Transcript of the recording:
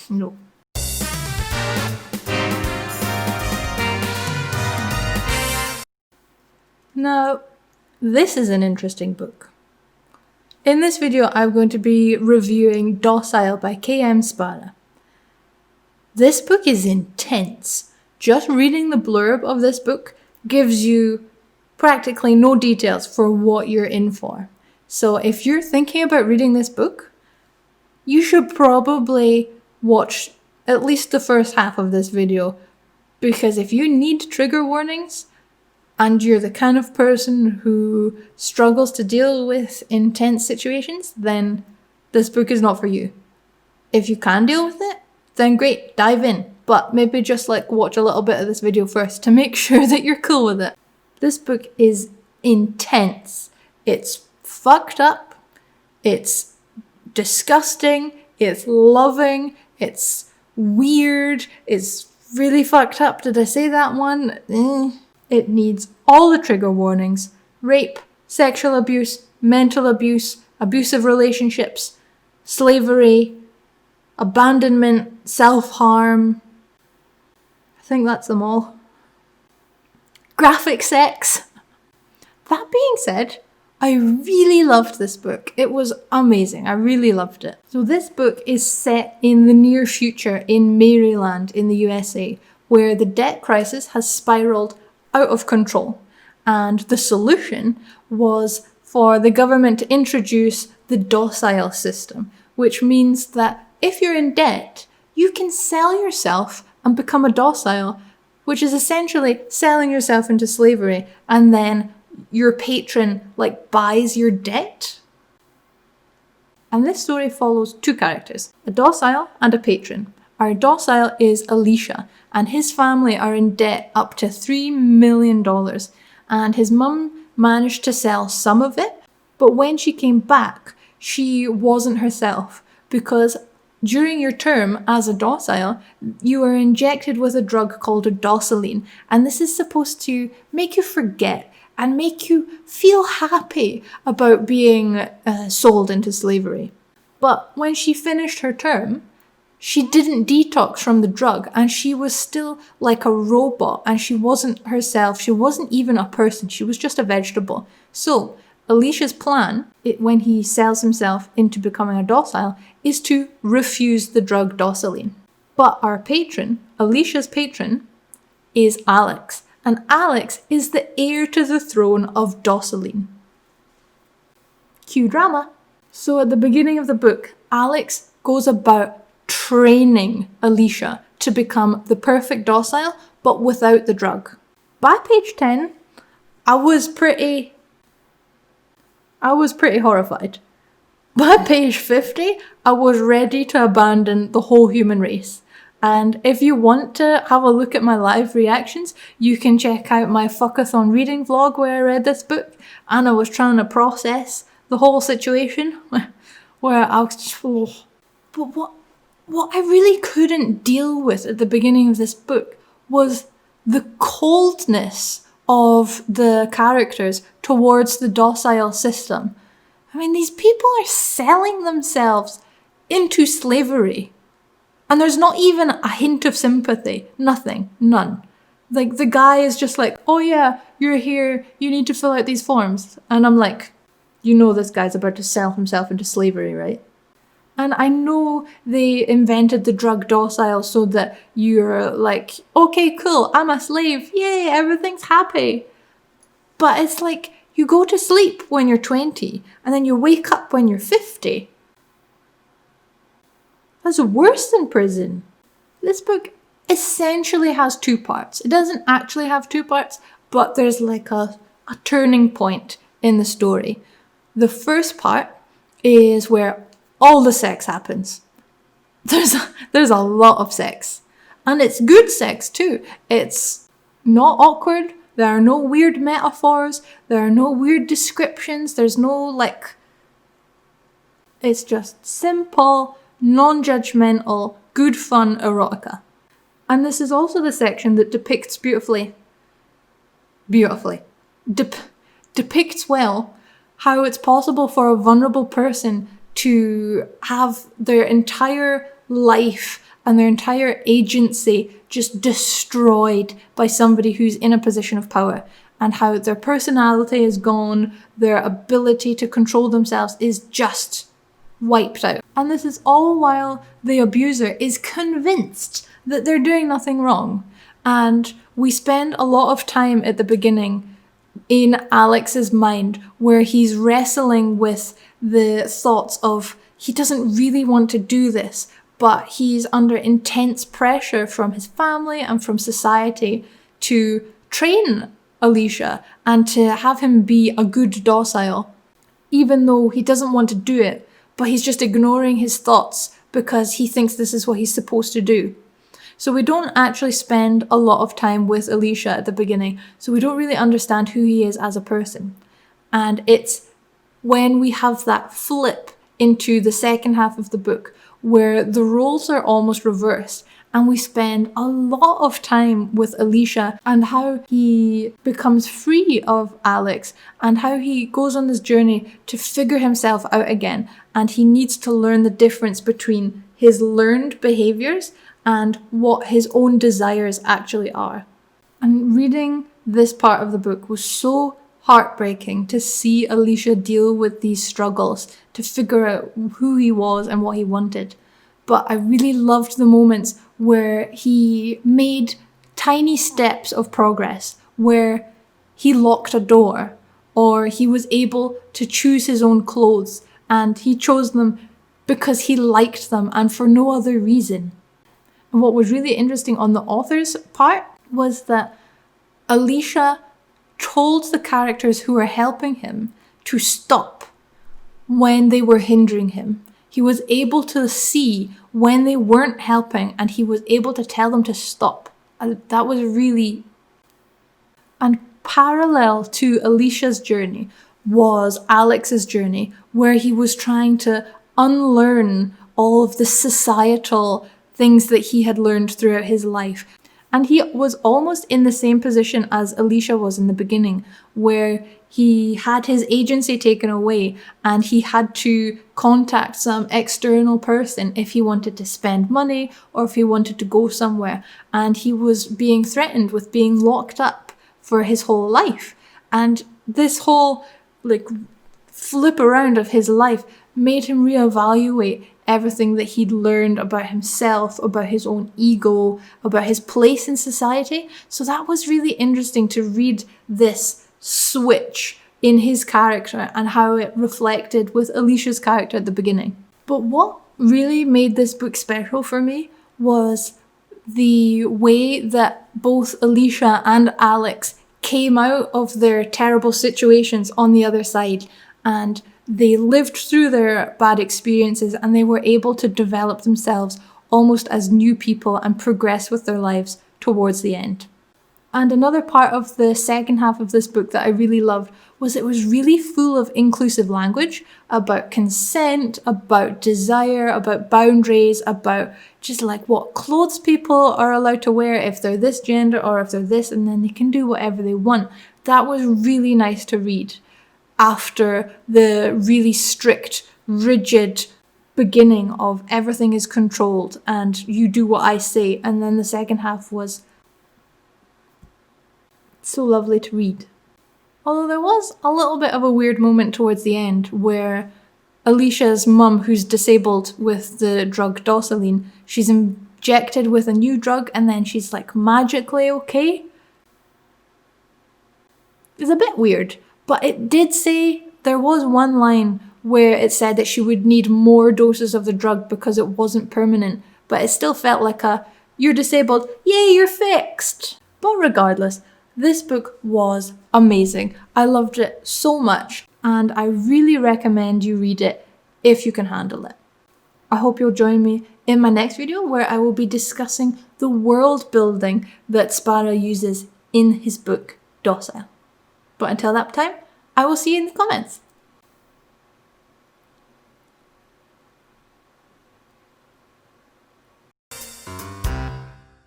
No. Now, this is an interesting book. In this video, I'm going to be reviewing Docile by K.M. Szpara. This book is intense. Just reading the blurb of this book gives you practically no details for what you're in for. So if you're thinking about reading this book, you should probably watch at least the first half of this video, because if you need trigger warnings and you're the kind of person who struggles to deal with intense situations, then this book is not for you. If you can deal with it, then great, dive in. But maybe just watch a little bit of this video first to make sure that you're cool with it. This book is intense. It's fucked up. It's disgusting. It's loving. It's weird. It's really fucked up. Did I say that one? It needs all the trigger warnings. Rape, sexual abuse, mental abuse, abusive relationships, slavery, abandonment, self-harm. I think that's them all. Graphic sex. That being said, I really loved this book. It was amazing. I really loved it. So this book is set in the near future in Maryland in the USA, where the debt crisis has spiraled out of control. And the solution was for the government to introduce the Docile system, which means that if you're in debt, you can sell yourself and become a docile, which is essentially selling yourself into slavery, and then your patron buys your debt. And this story follows two characters, a docile and a patron. Our docile is Alicia, and his family are in debt up to $3 million, and his mum managed to sell some of it, but when she came back, she wasn't herself, because during your term as a docile, you are injected with a drug called a Docile, and this is supposed to make you forget and make you feel happy about being sold into slavery. But when she finished her term, she didn't detox from the drug, and she was still like a robot, and she wasn't herself. She wasn't even a person. She was just a vegetable. So Alicia's plan, when he sells himself into becoming a docile, is to refuse the drug Docile. But our patron, Alicia's patron, is Alex. And Alex is the heir to the throne of Docile. Cue drama. So at the beginning of the book, Alex goes about training Alicia to become the perfect docile, but without the drug. By page 10, I was pretty horrified. By page 50, I was ready to abandon the whole human race. And if you want to have a look at my live reactions, you can check out my Fuckathon reading vlog where I read this book, and I was trying to process the whole situation, where I was just, But what I really couldn't deal with at the beginning of this book was the coldness of the characters towards the docile system. I mean, these people are selling themselves into slavery, and there's not even a hint of sympathy. Nothing. None. The guy is just like, oh yeah, you're here, you need to fill out these forms. And I'm like, you know this guy's about to sell himself into slavery, right? And I know they invented the drug Docile so that you're like, okay, cool, I'm a slave, yay, everything's happy. But it's like, you go to sleep when you're 20, and then you wake up when you're 50. That's worse than prison. This book essentially has two parts. It doesn't actually have two parts, but there's a turning point in the story. The first part is where all the sex happens. There's a lot of sex. And it's good sex too. It's not awkward. There are no weird metaphors. There are no weird descriptions. There's no it's just simple, non-judgmental, good fun erotica. And this is also the section that depicts depicts well how it's possible for a vulnerable person to have their entire life and their entire agency just destroyed by somebody who's in a position of power, and how their personality is gone, their ability to control themselves is just wiped out. And this is all while the abuser is convinced that they're doing nothing wrong. And we spend a lot of time at the beginning in Alex's mind where he's wrestling with the thoughts of he doesn't really want to do this, but he's under intense pressure from his family and from society to train Alicia and to have him be a good Docile, even though he doesn't want to do it, but he's just ignoring his thoughts because he thinks this is what he's supposed to do. So we don't actually spend a lot of time with Alicia at the beginning, so we don't really understand who he is as a person. And it's when we have that flip into the second half of the book where the roles are almost reversed, and we spend a lot of time with Alicia and how he becomes free of Alex and how he goes on this journey to figure himself out again, and he needs to learn the difference between his learned behaviours and what his own desires actually are. And reading this part of the book was so heartbreaking to see Alicia deal with these struggles to figure out who he was and what he wanted. But I really loved the moments where he made tiny steps of progress, where he locked a door, or he was able to choose his own clothes, and he chose them because he liked them and for no other reason. And what was really interesting on the author's part was that Alicia told the characters who were helping him to stop when they were hindering him. He was able to see when they weren't helping, and he was able to tell them to stop. And that was really... And parallel to Alicia's journey was Alex's journey, where he was trying to unlearn all of the societal things that he had learned throughout his life. And he was almost in the same position as Alicia was in the beginning, where he had his agency taken away and he had to contact some external person if he wanted to spend money or if he wanted to go somewhere. And he was being threatened with being locked up for his whole life. And this whole flip around of his life made him reevaluate everything that he'd learned about himself, about his own ego, about his place in society. So that was really interesting to read this switch in his character and how it reflected with Alicia's character at the beginning. But what really made this book special for me was the way that both Alicia and Alex came out of their terrible situations on the other side, and they lived through their bad experiences and they were able to develop themselves almost as new people and progress with their lives towards the end. And another part of the second half of this book that I really loved was it was really full of inclusive language about consent, about desire, about boundaries, about just what clothes people are allowed to wear if they're this gender or if they're this, and then they can do whatever they want. That was really nice to read after the really strict, rigid beginning of everything is controlled and you do what I say. And then the second half was so lovely to read. Although there was a little bit of a weird moment towards the end where Alicia's mum, who's disabled with the drug Docile, she's injected with a new drug and then she's magically okay. It's a bit weird. But it did say, there was one line where it said that she would need more doses of the drug because it wasn't permanent. But it still felt like you're disabled, yay, you're fixed. But regardless, this book was amazing. I loved it so much, and I really recommend you read it if you can handle it. I hope you'll join me in my next video where I will be discussing the world building that Szpara uses in his book, Docile. But until that time, I will see you in the comments.